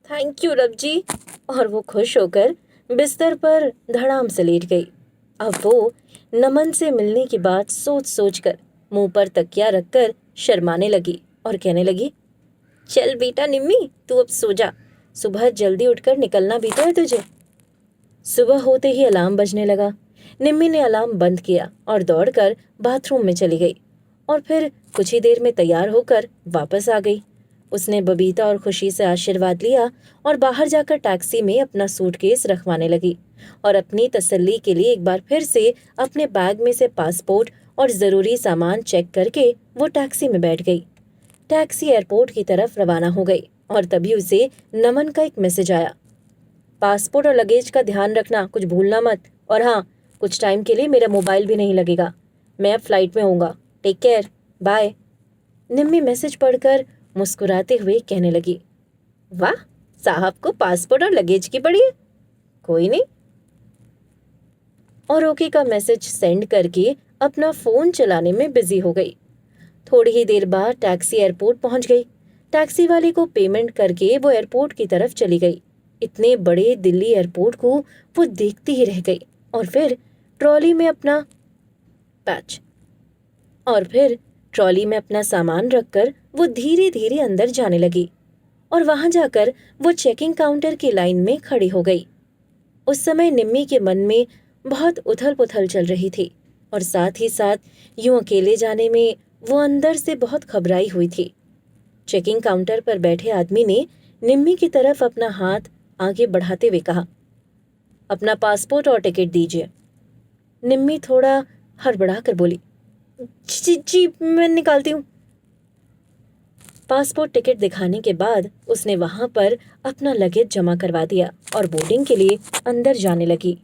Thank you rub जी। और वो खुश होकर बिस्तर पर धड़ाम से लेट गई। अब वो नमन से मिलने की बात सोच सोच कर मुंह पर तकिया रखकर शर्माने लगी और कहने लगी, चल बेटा निम्मी, तू अब सो जा। सुबह जल्दी उठकर निकलना भी तो है तुझे। सुबह होते ही अलार्म बजने लगा। निम्मी ने अलार्म बंद किया और दौड़कर बाथरूम में चली गई और फिर कुछ ही देर में तैयार होकर वापस आ गई। उसने बबीता और खुशी से आशीर्वाद लिया और बाहर जाकर टैक्सी में अपना सूटकेस रखवाने लगी और अपनी तसल्ली के लिए एक बार फिर से अपने बैग में से पासपोर्ट और जरूरी सामान चेक करके वो टैक्सी में बैठ गई। टैक्सी एयरपोर्ट की तरफ रवाना हो गई और तभी उसे नमन का एक मैसेज आया। पासपोर्ट और लगेज का ध्यान रखना, कुछ भूलना मत। और हाँ, कुछ टाइम के लिए मेरा मोबाइल भी नहीं लगेगा। मैं अब फ्लाइट में होऊंगा। Take care, bye. Nimmi message पढ़कर मुस्कुराते हुए कहने लगी, वाह, साहब को पासपोर्ट और लगेज की पड़ी है। कोई नहीं। और ओके का मैसेज सेंड करके अपना फोन चलाने में बिजी हो गई। थोड़ी ही देर बाद टैक्सी एयरपोर्ट पहुंच गई। टैक्सी वाले को पेमेंट करके वो एयरपोर्ट की तरफ चली गई। इतने बड़े दिल्ली एयरपोर्ट को वो देखती ही रह गई और फिर ट्रॉली में अपना पैच और फिर ट्रॉली में अपना सामान रखकर वो धीरे धीरे अंदर जाने लगी और वहां जाकर वो चेकिंग काउंटर की लाइन में खड़ी हो गई। उस समय निम्मी के मन में बहुत उथल पुथल चल रही थी और साथ ही साथ यूं अकेले जाने में वो अंदर से बहुत घबराई हुई थी। चेकिंग काउंटर पर बैठे आदमी ने निम्मी की तरफ अपना हाथ आगे बढ़ाते हुए कहा, अपना पासपोर्ट और टिकट दीजिए। निम्मी थोड़ा हड़बड़ा कर बोली, जी जी मैं निकालती हूँ। पासपोर्ट टिकट दिखाने के बाद उसने वहां पर अपना लगेज जमा करवा दिया और बोर्डिंग के लिए अंदर जाने लगी।